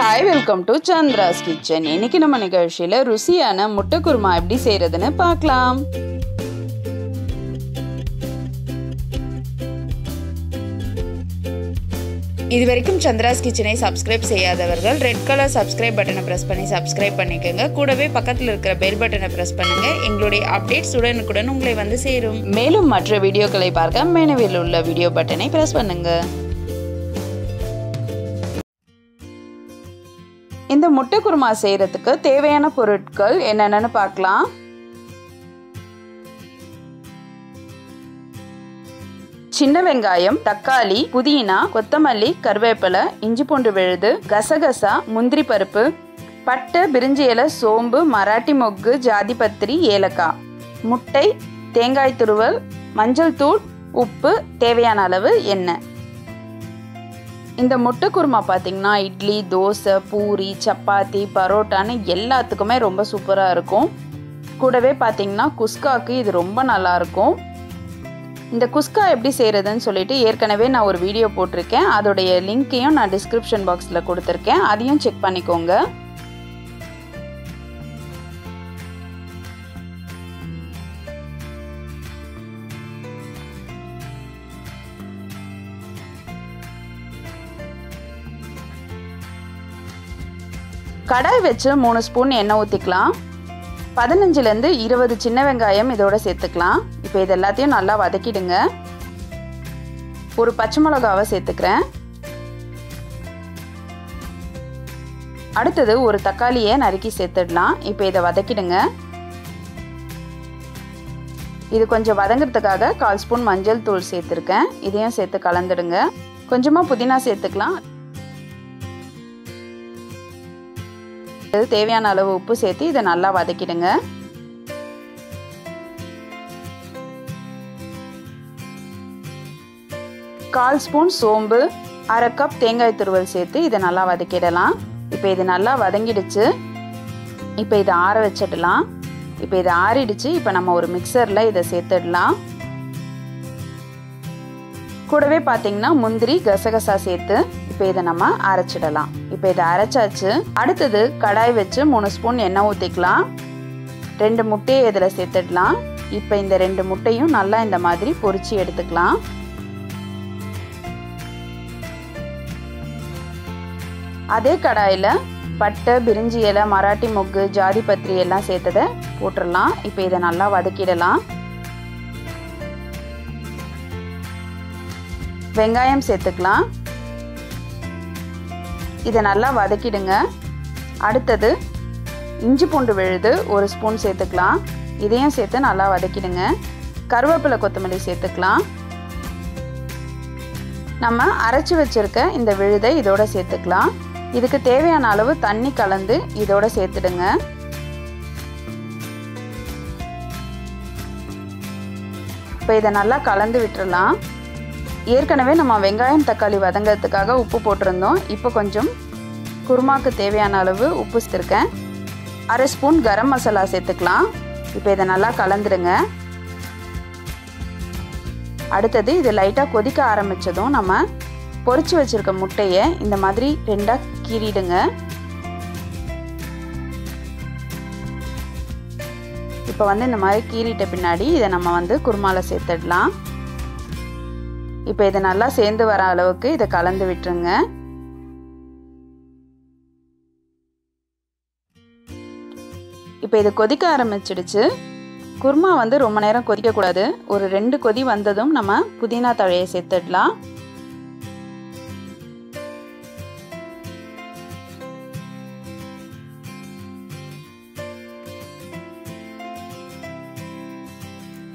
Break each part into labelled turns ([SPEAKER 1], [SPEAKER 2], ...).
[SPEAKER 1] Hi, welcome to Chandra's Kitchen. இன்னைக்கு நம்ம நிகழ்ச்சியில ருசியான முட்டை குருமா எப்படி செய்யறதுன்னு பார்க்கலாம். இதுவரைக்கும் சந்திராஸ் கிச்சனை சப்ஸ்கிரைப் செய்யாதவர்கள் ரெட் கலர் சப்ஸ்கிரைப் பட்டனை பிரஸ் பண்ணி சப்ஸ்கிரைப் பண்ணிக்கோங்க. கூடவே பக்கத்தில் இருக்கிற பெல் பட்டனை பிரஸ் பண்ணுங்க. எங்களுடைய அப்டேட்ஸ் உடனுக்குடன் உங்களை வந்து சேரும். மேலும் மற்ற வீடியோக்களை பார்க்க மெனுவில் உள்ள வீடியோ பட்டனை பிரஸ் பண்ணுங்க. இந்த முட்டை குருமா செய்யறதுக்கு தேவையான பொருட்கள் என்னென்னு பார்க்கலாம். சின்ன வெங்காயம், தக்காளி, புதினா, கொத்தமல்லி, கருவேப்பிலை, இஞ்சி பூண்டு விழுது, கசகசா, முந்திரி பருப்பு, பட்டை, பிரிஞ்சி இலை, சோம்பு, மராட்டி மொக்கு, ஜாதிபத்திரி, ஏலக்காய், முட்டை, தேங்காய் துருவல், மஞ்சள் தூள், உப்பு, தேவையான அளவு எண்ணெய். இந்த முட்டை குருமா பார்த்திங்கன்னா இட்லி, தோசை, பூரி, சப்பாத்தி, பரோட்டான்னு எல்லாத்துக்குமே ரொம்ப சூப்பராக இருக்கும். கூடவே பார்த்திங்கன்னா குஸ்காவுக்கு இது ரொம்ப நல்லாயிருக்கும். இந்த குஸ்கா எப்படி செய்கிறதுன்னு சொல்லிட்டு ஏற்கனவே நான் ஒரு வீடியோ போட்டிருக்கேன். அதோடைய லிங்க்கையும் நான் டிஸ்கிரிப்ஷன் பாக்ஸில் கொடுத்துருக்கேன். அதையும் செக் பண்ணிக்கோங்க. கடாய் வச்சு 3 ஸ்பூன் எண்ணெய் ஊற்றிக்கலாம். 15லேருந்து 20 சின்ன வெங்காயம் இதோட சேர்த்துக்கலாம். இப்போ இது எல்லாத்தையும் நல்லா வதக்கிடுங்க. ஒரு பச்சை மிளகாவை சேர்த்துக்கிறேன். அடுத்தது ஒரு தக்காளியை நறுக்கி சேர்த்துடலாம். இப்போ இதை வதக்கிடுங்க. இது கொஞ்சம் வதங்கிறதுக்காக 1/4 ஸ்பூன் மஞ்சள் தூள் சேர்த்துருக்கேன். இதையும் சேர்த்து கலந்துடுங்க. கொஞ்சமாக புதினா சேர்த்துக்கலாம். தேவையான அளவு உப்பு சேர்த்து இதை நல்லா வதக்கிடுங்க. கால் ஸ்பூன் சோம்பு, 1/2 கப் தேங்காய் துருவல் சேர்த்து இதை நல்லா வதக்கிடலாம். இப்போ இது நல்லா வதங்கிடுச்சு. இப்போ இதை ஆற வச்சிடலாம். இப்போ இதை ஆறிடுச்சு. இப்போ நம்ம ஒரு மிக்சரில் இதை சேர்த்துடலாம். கூடவே பார்த்தீங்கன்னா முந்திரி, கசகசா சேர்த்து இப்போ இதை நம்ம அரைச்சிடலாம். இப்போ இதை அரைச்சாச்சு. அடுத்தது கடாய் வச்சு 3 ஸ்பூன் எண்ணெய் ஊற்றிக்கலாம். 2 முட்டையை இதில் சேர்த்துடலாம். இப்போ இந்த 2 முட்டையும் நல்லா இந்த மாதிரி பொரிச்சு எடுத்துக்கலாம். அதே கடாயில் பட்டை, பிரிஞ்சி இலை, மராட்டி மொக்கு, ஜாதிபத்திரி எல்லாம் சேர்த்ததை போட்டுடலாம். இப்போ இதை நல்லா வதக்கிடலாம். வெங்காயம் சேர்த்துக்கலாம். இதை நல்லா வதக்கிடுங்க. அடுத்தது இஞ்சி பூண்டு விழுது 1 ஸ்பூன் சேர்த்துக்கலாம். இதையும் சேர்த்து நல்லா வதக்கிடுங்க. கருவேப்பிலை, கொத்தமல்லி சேர்த்துக்கலாம். நம்ம அரைச்சி வச்சிருக்க இந்த விழுதை இதோட சேர்த்துக்கலாம். இதுக்கு தேவையான அளவு தண்ணி கலந்து இதோட சேர்த்துடுங்க. இப்போ இதை நல்லா கலந்து விட்டுறலாம். ஏற்கனவே நம்ம வெங்காயம், தக்காளி வதங்கிறதுக்காக உப்பு போட்டிருந்தோம். இப்போ கொஞ்சம் குருமாக்கு தேவையான அளவு உப்பு சேர்த்துருக்கேன். 1/2 ஸ்பூன் கரம் மசாலா சேர்த்துக்கலாம். இப்போ இதை நல்லா கலந்துடுங்க. அடுத்தது இது லைட்டாக கொதிக்க ஆரம்பித்ததும் நம்ம பொரிச்சு வச்சுருக்க முட்டையை இந்த மாதிரி 2ஆக கீறிடுங்க. இப்போ இந்த மாதிரி கீறிட்ட பின்னாடி இதை நம்ம குருமாவில் சேர்த்துடலாம். இப்போ இதை நல்லா சேர்ந்து வர அளவுக்கு இதை கலந்து விட்டுருங்க. இப்போ இது கொதிக்க ஆரம்பிச்சிடுச்சு. குருமா ரொம்ப நேரம் கொதிக்கக்கூடாது. ஒரு 2 கொதி வந்ததும் நம்ம புதினா தழையை சேர்த்துடலாம்.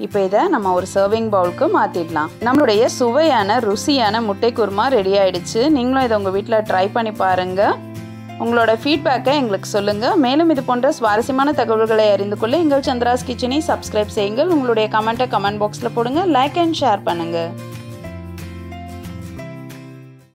[SPEAKER 1] இப்போ இதை நம்ம ஒரு சர்விங் பவுலுக்கு மாற்றிடலாம். நம்மளுடைய சுவையான ருசியான முட்டை குருமா ரெடி ஆயிடுச்சு. நீங்களும் இதை உங்கள் வீட்டில் ட்ரை பண்ணி பாருங்கள். உங்களோட ஃபீட்பேக்கை எங்களுக்கு சொல்லுங்கள். மேலும் இது போன்ற சுவாரஸ்யமான தகவல்களை அறிந்து கொள்ள எங்கள் சந்திராஸ் கிச்சனை சப்ஸ்கிரைப் செய்யுங்கள். உங்களுடைய கமெண்ட்டை கமெண்ட் பாக்ஸில் போடுங்க. லைக் அண்ட் ஷேர் பண்ணுங்கள்.